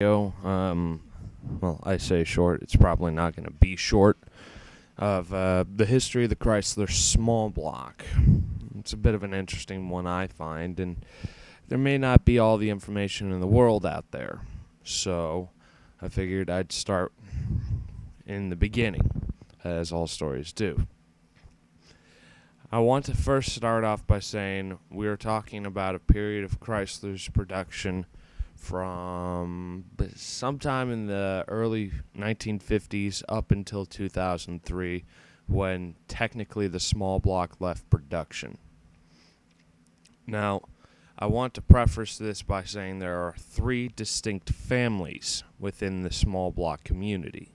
Well, I say short. It's probably not going to be short. Of the history of the Chrysler small block. It's a bit of an interesting one, I find, and there may not be all the information in the world out there. So I figured I'd start in the beginning, as all stories do. I want to first start off by saying we're talking about a period of Chrysler's production from sometime in the early 1950s up until 2003, when technically the small block left production. Now, I want to preface this by saying there are three distinct families within the small block community.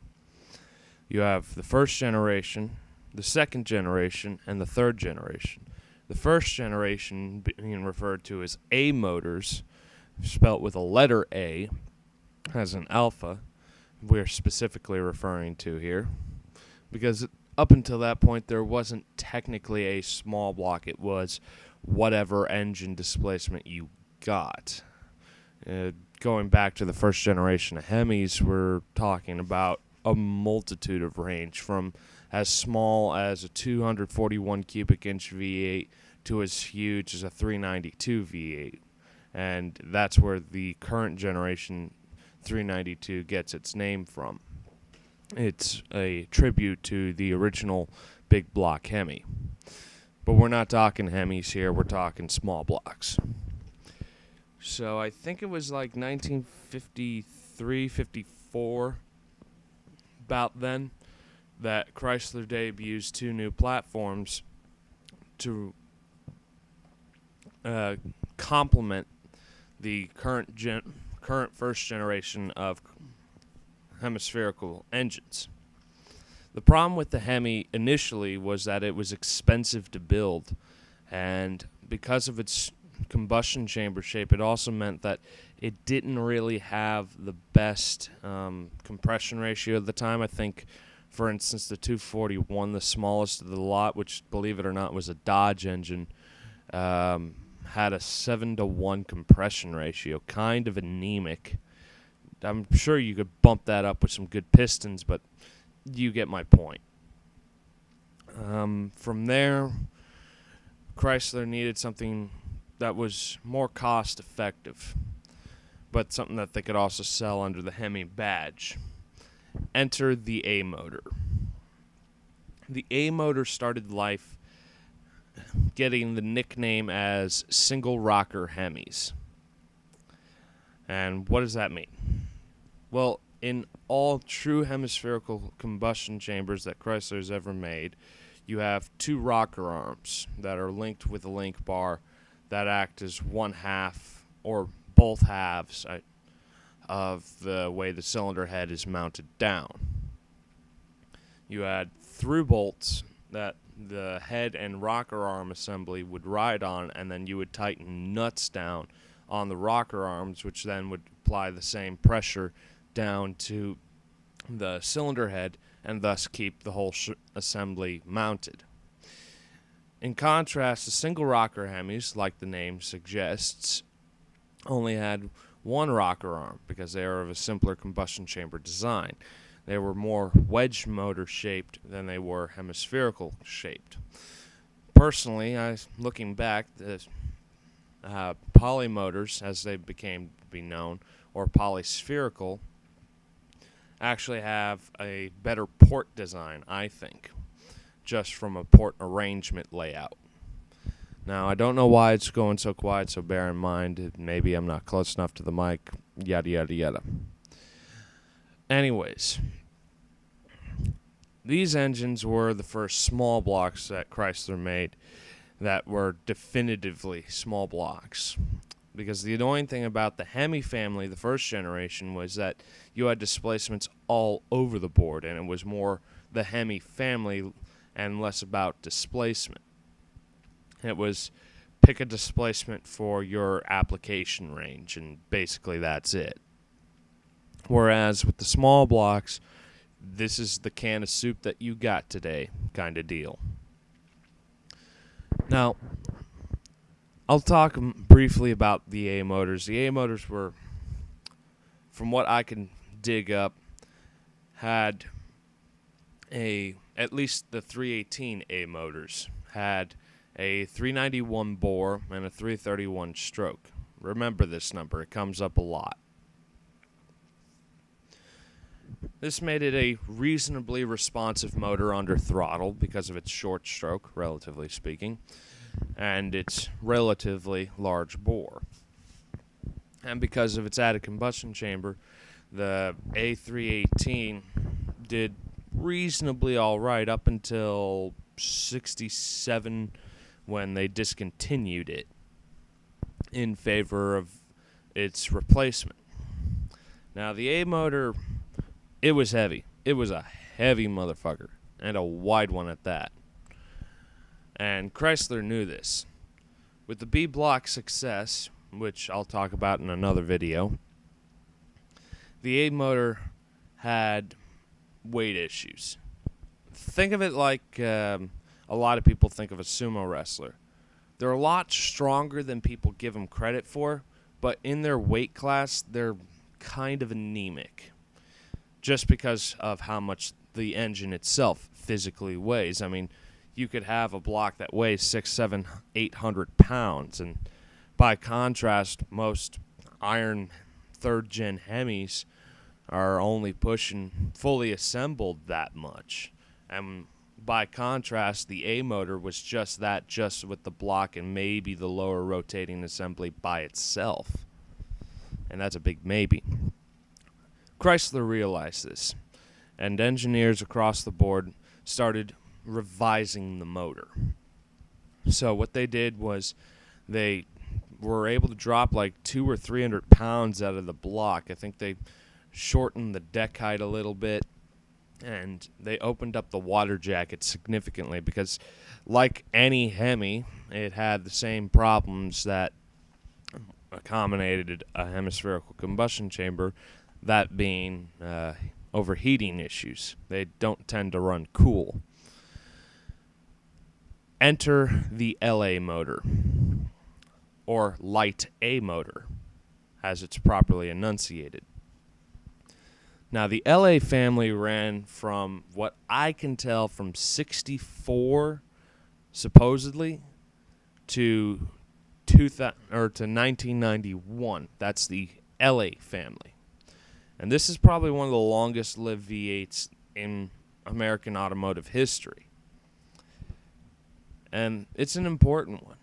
You have the first generation, the second generation, and the third generation. The first generation being referred to as A motors, spelt with a letter A as an alpha, we're specifically referring to here, because up until that point there wasn't technically a small block. It was whatever engine displacement you got. Going back to the first generation of Hemis, we're talking about a multitude of range, from as small as a 241 cubic inch V8 to as huge as a 392 V8. And that's where the current generation 392 gets its name from. It's a tribute to the original big block Hemi. But we're not talking Hemis here, we're talking small blocks. So I think it was like 1953, 54, about then, that Chrysler debuts two new platforms to complement the current first generation of hemispherical engines. The problem with the Hemi initially was that it was expensive to build, and because of its combustion chamber shape, it also meant that it didn't really have the best compression ratio at the time. I think, for instance, the 241, the smallest of the lot, which, believe it or not, was a Dodge engine, had a 7-to-1 compression ratio, kind of anemic. I'm sure you could bump that up with some good pistons, but you get my point. From there, Chrysler needed something that was more cost effective, but something that they could also sell under the Hemi badge. Enter the A motor. The A motor started life getting the nickname as single rocker Hemis. And what does that mean? Well, in all true hemispherical combustion chambers that Chrysler has ever made, you have two rocker arms that are linked with a link bar that act as one half or both halves of the way the cylinder head is mounted down. You add through bolts that the head and rocker arm assembly would ride on, and then you would tighten nuts down on the rocker arms, which then would apply the same pressure down to the cylinder head and thus keep the whole assembly mounted. In contrast, the single rocker Hemis, like the name suggests, only had one rocker arm because they are of a simpler combustion chamber design. They were more wedge motor shaped than they were hemispherical shaped. Personally, looking back, the poly motors, as they became to be known, or polyspherical, actually have a better port design, I think, just from a port arrangement layout. Now, I don't know why it's going so quiet, so bear in mind, maybe I'm not close enough to the mic, yada, yada, yada. Anyways, these engines were the first small blocks that Chrysler made that were definitively small blocks. Because the annoying thing about the Hemi family, the first generation, was that you had displacements all over the board, and it was more the Hemi family and less about displacement. It was pick a displacement for your application range, and basically that's it. Whereas with the small blocks, this is the can of soup that you got today kind of deal. Now, I'll talk briefly about the A motors. The A motors were from what I can dig up, had at least the 318A motors had a 391 bore and a 331 stroke. Remember this number, it comes up a lot. This made it a reasonably responsive motor under throttle because of its short stroke, relatively speaking, and its relatively large bore. And because of its added combustion chamber, the A318 did reasonably all right up until 67 when they discontinued it in favor of its replacement. Now, the A motor, it was heavy. It was a heavy motherfucker, and a wide one at that. And Chrysler knew this. With the B block success, which I'll talk about in another video, the A motor had weight issues. Think of it like a lot of people think of a sumo wrestler. They're a lot stronger than people give them credit for, but in their weight class, they're kind of anemic just because of how much the engine itself physically weighs. I mean, you could have a block that weighs 600, 700, 800 pounds, and by contrast, most iron third-gen Hemis are only pushing fully assembled that much. And by contrast, the A motor was just that, just with the block and maybe the lower rotating assembly by itself. And that's a big maybe. Chrysler realized this, and engineers across the board started revising the motor. So what they did was they were able to drop like 200 or 300 pounds out of the block. I think they shortened the deck height a little bit, and they opened up the water jacket significantly because, like any Hemi, it had the same problems that accommodated a hemispherical combustion chamber, that being overheating issues. They don't tend to run cool. Enter the LA motor, or light A motor, as it's properly enunciated. Now, the LA family ran from what I can tell from 64, supposedly, to 1991. That's the LA family. And this is probably one of the longest lived V8s in American automotive history. And it's an important one.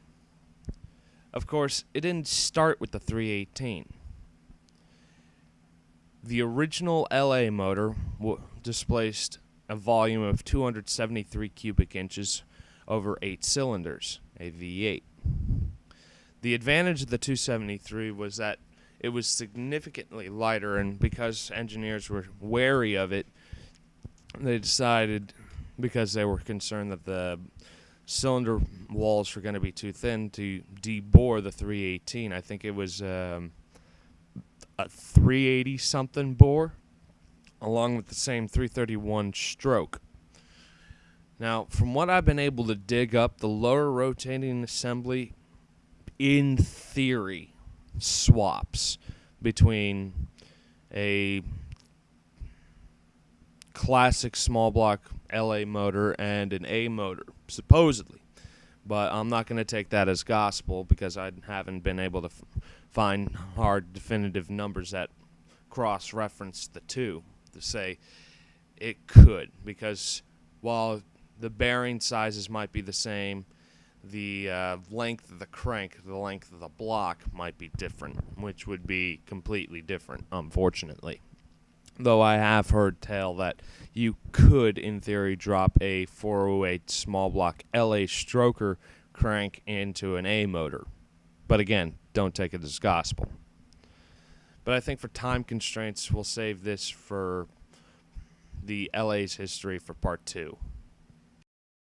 Of course, it didn't start with the 318. The original LA motor displaced a volume of 273 cubic inches over 8 cylinders, a V8. The advantage of the 273 was that it was significantly lighter, and because engineers were wary of it, they decided, because they were concerned that the cylinder walls were going to be too thin, to debore the 318. I think it was a 380-something bore, along with the same 331 stroke. Now, from what I've been able to dig up, the lower rotating assembly, in theory, swaps between a classic small block LA motor and an A motor, supposedly. But I'm not going to take that as gospel because I haven't been able to find hard, definitive numbers that cross-reference the two to say it could. Because while the bearing sizes might be the same, the length of the crank, the length of the block might be different, which would be completely different, unfortunately. Though I have heard tell that you could, in theory, drop a 408 small block LA stroker crank into an A motor. But again, don't take it as gospel. But I think for time constraints, we'll save this for the LA's history for part 2.